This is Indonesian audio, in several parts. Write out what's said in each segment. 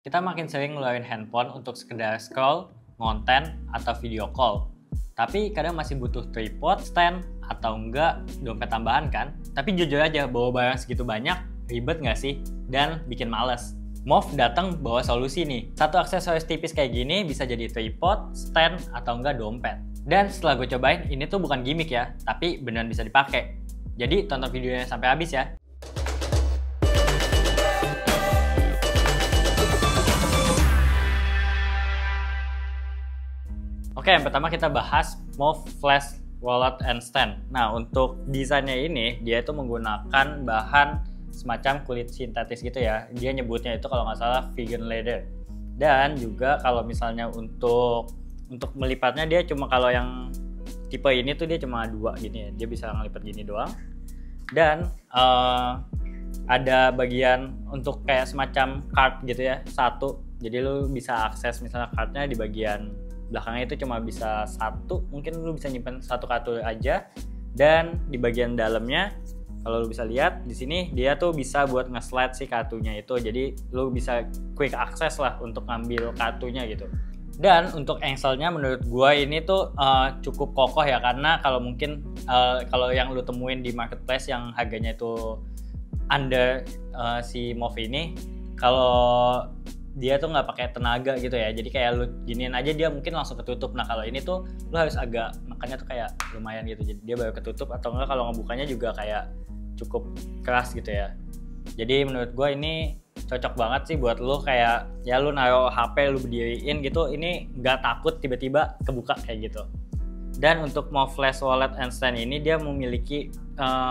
Kita makin sering ngeluarin handphone untuk sekedar scroll, ngonten, atau video call. Tapi kadang masih butuh tripod, stand, atau enggak dompet tambahan kan? Tapi jujur aja, bawa barang segitu banyak, ribet nggak sih? Dan bikin males. Move datang bawa solusi nih. Satu aksesoris tipis kayak gini bisa jadi tripod, stand, atau enggak dompet. Dan setelah gue cobain, ini tuh bukan gimmick ya, tapi beneran bisa dipakai. Jadi tonton videonya sampai habis ya. Oke, yang pertama kita bahas Move Flash Wallet and Stand. Nah, untuk desainnya ini, dia itu menggunakan bahan semacam kulit sintetis gitu ya. Dia nyebutnya itu kalau nggak salah vegan leather. Dan juga kalau misalnya untuk melipatnya dia cuma kalau yang tipe ini tuh dia cuma dua gini ya. Dia bisa ngelipat gini doang. Dan ada bagian untuk kayak semacam card gitu ya, satu. Jadi lu bisa akses misalnya cardnya di bagian belakangnya itu cuma bisa satu, mungkin lu bisa nyimpen satu kartu aja. Dan di bagian dalamnya kalau lu bisa lihat di sini dia tuh bisa buat nge-slide si kartunya itu, jadi lu bisa quick access lah untuk ngambil kartunya gitu. Dan untuk engselnya menurut gua ini tuh cukup kokoh ya, karena kalau mungkin kalau yang lu temuin di marketplace yang harganya itu under si Move ini, kalau dia tuh nggak pakai tenaga gitu ya, jadi kayak lu giniin aja dia mungkin langsung ketutup. Nah kalau ini tuh lu harus agak, makanya tuh kayak lumayan gitu, jadi dia baru ketutup, atau enggak kalau ngebukanya juga kayak cukup keras gitu ya. Jadi menurut gue ini cocok banget sih buat lu, kayak ya lu naruh HP lu berdiriin gitu, ini nggak takut tiba-tiba kebuka kayak gitu. Dan untuk Move Flash Wallet and Stand ini dia memiliki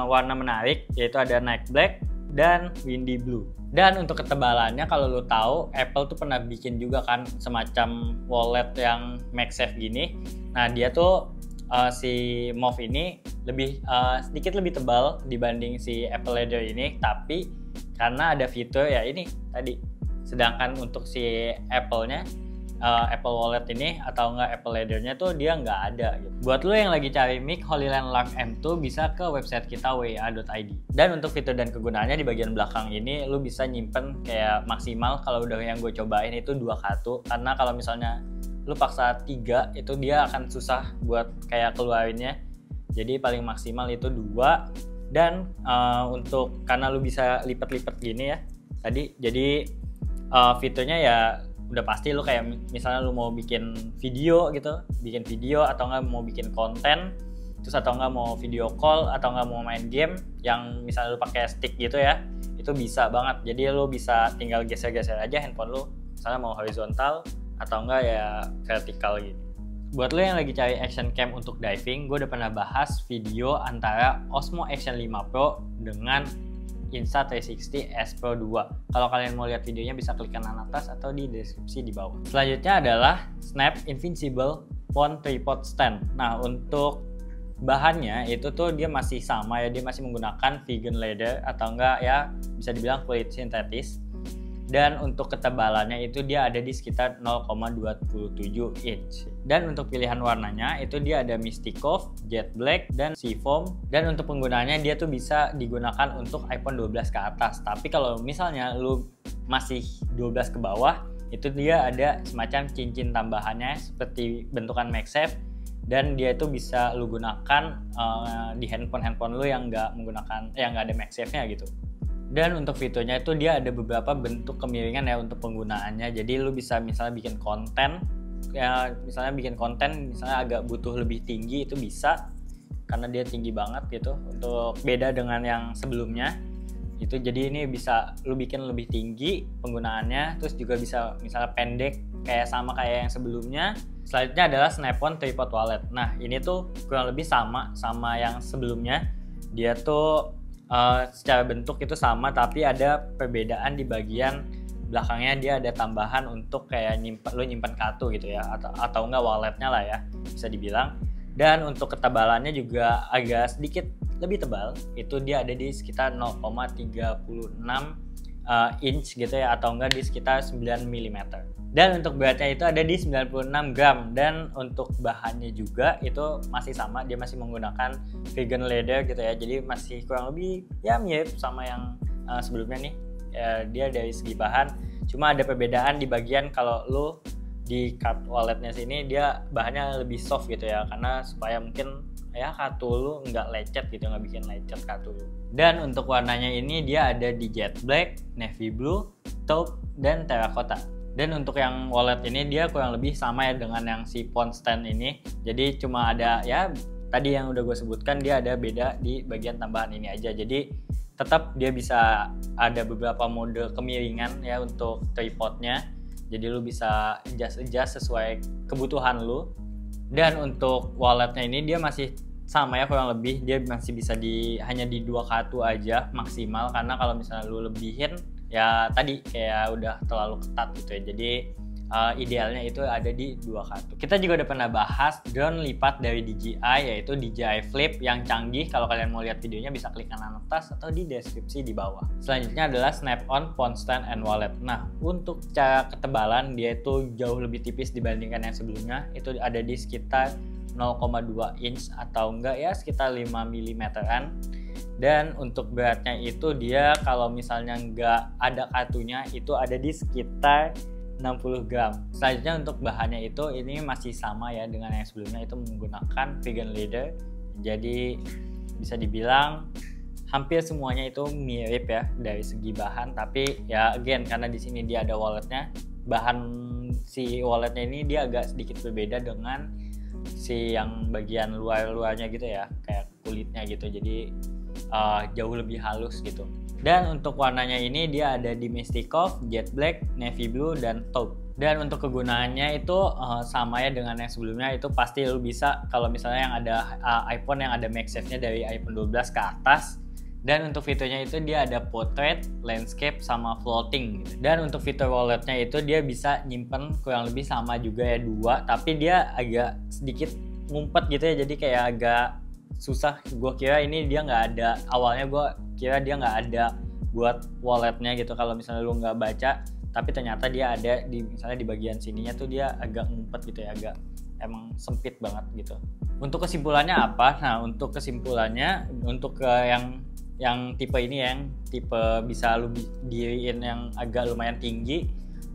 warna menarik, yaitu ada night black dan windy blue. Dan untuk ketebalannya, kalau lu tahu Apple tuh pernah bikin juga kan semacam wallet yang MagSafe gini. Nah dia tuh si Move ini sedikit lebih tebal dibanding si Apple Leather ini, tapi karena ada fitur ya ini tadi. Sedangkan untuk si Apple-nya, Apple Wallet ini atau enggak Apple Leather-nya tuh dia nggak ada gitu. Buat lo yang lagi cari mic Holyland Lark M2 bisa ke website kita wa.id. Dan untuk fitur dan kegunaannya di bagian belakang ini lo bisa nyimpen kayak maksimal, kalau udah yang gue cobain itu 2 kartu, karena kalau misalnya lo paksa 3 itu dia akan susah buat kayak keluarinnya. Jadi paling maksimal itu 2. Dan untuk karena lo bisa lipat-lipat gini ya tadi, jadi fiturnya ya udah pasti lu kayak misalnya lu mau bikin video gitu, atau enggak mau bikin konten, terus atau enggak mau video call, atau enggak mau main game yang misalnya lu pakai stick gitu ya, itu bisa banget. Jadi lu bisa tinggal geser-geser aja handphone lu, misalnya mau horizontal atau enggak ya vertikal gitu. Buat lu yang lagi cari action cam untuk diving, gue udah pernah bahas video antara Osmo Action 5 Pro dengan Insta360 S Pro 2. Kalau kalian mau lihat videonya bisa klik kanan atas atau di deskripsi di bawah. Selanjutnya adalah Snap Invincible Phone Tripod Stand. Nah untuk bahannya itu tuh dia masih sama ya, dia masih menggunakan vegan leather atau enggak ya bisa dibilang kulit sintetis. Dan untuk ketebalannya itu dia ada di sekitar 0,27 inch. Dan untuk pilihan warnanya itu dia ada Mystikov, Jet Black, dan Seafoam. Dan untuk penggunaannya dia tuh bisa digunakan untuk iPhone 12 ke atas. Tapi kalau misalnya lu masih 12 ke bawah, itu dia ada semacam cincin tambahannya seperti bentukan MagSafe. Dan dia itu bisa lu gunakan di handphone lu yang nggak ada MagSafe-nya gitu. Dan untuk fiturnya itu dia ada beberapa bentuk kemiringan ya untuk penggunaannya. Jadi lu bisa misalnya bikin konten misalnya agak butuh lebih tinggi itu bisa, karena dia tinggi banget gitu. Untuk beda dengan yang sebelumnya itu, jadi ini bisa lu bikin lebih tinggi penggunaannya. Terus juga bisa misalnya pendek kayak yang sebelumnya. Selanjutnya adalah Snap-on Tripod Wallet. Nah ini tuh kurang lebih sama yang sebelumnya. Dia tuh secara bentuk itu sama, tapi ada perbedaan di bagian belakangnya. Dia ada tambahan untuk kayak nyimpan kartu gitu ya, atau enggak walletnya lah ya bisa dibilang. Dan untuk ketebalannya juga agak sedikit lebih tebal, itu dia ada di sekitar 0,36 inch gitu ya, atau enggak di sekitar 9 mm. Dan untuk beratnya itu ada di 96 gram. Dan untuk bahannya juga itu masih sama, dia masih menggunakan vegan leather gitu ya, jadi masih kurang lebih ya mirip sama yang sebelumnya nih. Dia dari segi bahan Cuma ada perbedaan di bagian kalau lu di card walletnya sini dia bahannya lebih soft gitu ya, karena supaya mungkin ya kartu lu nggak lecet gitu, nggak bikin lecet kartu lu. Dan untuk warnanya ini dia ada di jet black, navy blue, taupe, dan terracotta. Dan untuk yang wallet ini dia kurang lebih sama ya dengan yang si phone stand ini. Jadi cuma ada ya tadi yang udah gue sebutkan, dia ada beda di bagian tambahan ini aja. Jadi tetap dia bisa ada beberapa mode kemiringan ya untuk tripodnya. Jadi lu bisa adjust sesuai kebutuhan lu. Dan untuk walletnya ini dia masih sama ya kurang lebih, dia masih bisa hanya di 2 kartu aja maksimal, karena kalau misalnya lu lebihin ya tadi kayak udah terlalu ketat gitu ya. Jadi idealnya itu ada di 2 kartu. Kita juga udah pernah bahas drone lipat dari DJI, yaitu DJI Flip yang canggih. Kalau kalian mau lihat videonya bisa klik kanan atas atau di deskripsi di bawah. Selanjutnya adalah Snap-on Phone Stand and Wallet. Nah, untuk cara ketebalan dia itu jauh lebih tipis dibandingkan yang sebelumnya. Itu ada di sekitar 0,2 inch atau enggak ya sekitar 5 mm-an. Dan untuk beratnya itu dia kalau misalnya nggak ada kartunya itu ada di sekitar 60 gram. Selanjutnya untuk bahannya itu ini masih sama ya dengan yang sebelumnya, itu menggunakan vegan leather. Jadi bisa dibilang hampir semuanya itu mirip ya dari segi bahan, tapi ya again karena di sini dia ada walletnya, bahan si walletnya ini dia agak sedikit berbeda dengan si yang bagian luar-luarnya gitu ya, kayak kulitnya gitu. Jadi jauh lebih halus gitu. Dan untuk warnanya ini dia ada di Mystikov, jet black, navy blue, dan taupe. Dan untuk kegunaannya itu sama ya dengan yang sebelumnya, itu pasti lu bisa kalau misalnya yang ada iPhone yang ada MagSafe-nya dari iPhone 12 ke atas. Dan untuk fiturnya itu dia ada portrait, landscape, sama floating gitu. Dan untuk fitur walletnya itu dia bisa nyimpen kurang lebih sama juga ya 2, tapi dia agak sedikit ngumpet gitu ya, jadi kayak agak susah. Gue kira ini dia nggak ada, awalnya gue kira dia nggak ada buat walletnya gitu kalau misalnya lu nggak baca, tapi ternyata dia ada di misalnya di bagian sininya tuh dia agak ngumpet gitu ya, agak emang sempit banget gitu. Untuk kesimpulannya apa? Nah, untuk kesimpulannya untuk yang tipe ini, yang tipe bisa lu diriin yang agak lumayan tinggi,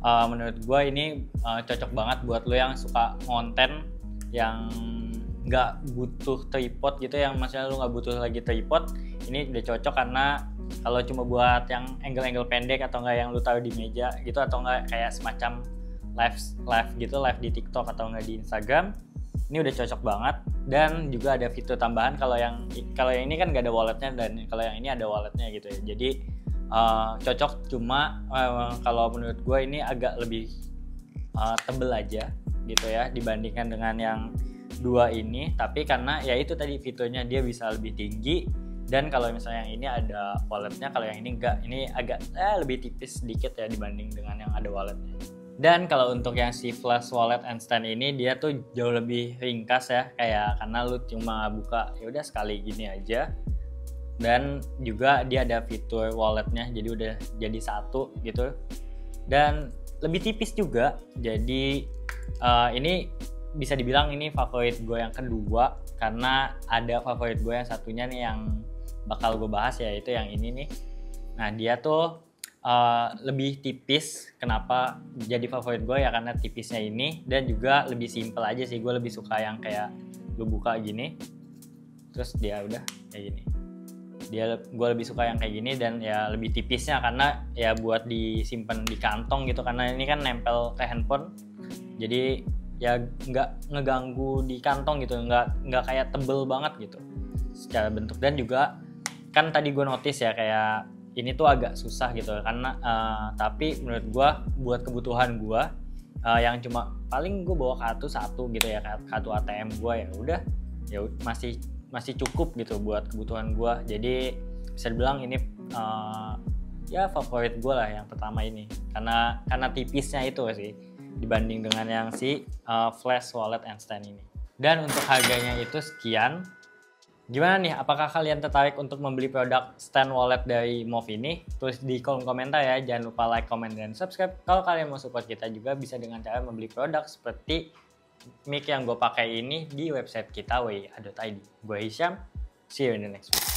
menurut gue ini cocok banget buat lu yang suka konten yang nggak butuh tripod gitu, yang maksudnya lu nggak butuh lagi tripod. Ini udah cocok karena kalau cuma buat yang angle-angle pendek atau nggak yang lu taruh di meja gitu, atau nggak kayak semacam live gitu, live di TikTok atau nggak di Instagram, ini udah cocok banget. Dan juga ada fitur tambahan, kalau yang ini kan nggak ada walletnya, dan kalau yang ini ada walletnya gitu ya. Jadi cocok, cuma kalau menurut gue ini agak lebih tebel aja gitu ya dibandingkan dengan yang 2 ini. Tapi karena ya itu tadi fiturnya dia bisa lebih tinggi, dan kalau misalnya yang ini ada walletnya, kalau yang ini enggak, ini agak lebih tipis sedikit ya dibanding dengan yang ada walletnya. Dan kalau untuk yang si flash wallet and stand ini dia tuh jauh lebih ringkas ya, kayak karena lu cuma buka ya udah sekali gini aja. Dan juga dia ada fitur walletnya, jadi udah jadi satu gitu, dan lebih tipis juga. Jadi ini bisa dibilang ini favorit gue yang kedua, karena ada favorit gue yang satunya nih yang bakal gue bahas, yaitu yang ini nih. Nah, dia tuh lebih tipis. Kenapa jadi favorit gue ya karena tipisnya ini, dan juga lebih simple aja sih. Gue lebih suka yang kayak lu buka gini terus dia udah kayak gini. Gue lebih suka yang kayak gini, dan ya lebih tipisnya karena ya buat disimpan di kantong gitu, karena ini kan nempel ke handphone. Jadi ya nggak ngeganggu di kantong gitu, nggak kayak tebel banget gitu secara bentuk. Dan juga kan tadi gue notice ya kayak ini tuh agak susah gitu karena tapi menurut gue buat kebutuhan gue yang cuma paling gue bawa kartu satu gitu ya, kartu ATM gue, ya udah ya masih cukup gitu buat kebutuhan gue. Jadi bisa dibilang ini ya favorit gue lah yang pertama ini, karena tipisnya itu sih dibanding dengan yang si flash wallet and stand ini. Dan untuk harganya itu sekian. Gimana nih, apakah kalian tertarik untuk membeli produk stand wallet dari Move ini? Tulis di kolom komentar ya. Jangan lupa like, comment, dan subscribe. Kalau kalian mau support kita juga bisa dengan cara membeli produk seperti mic yang gue pakai ini di website kita wa.id. Gue Hisham, see you in the next video.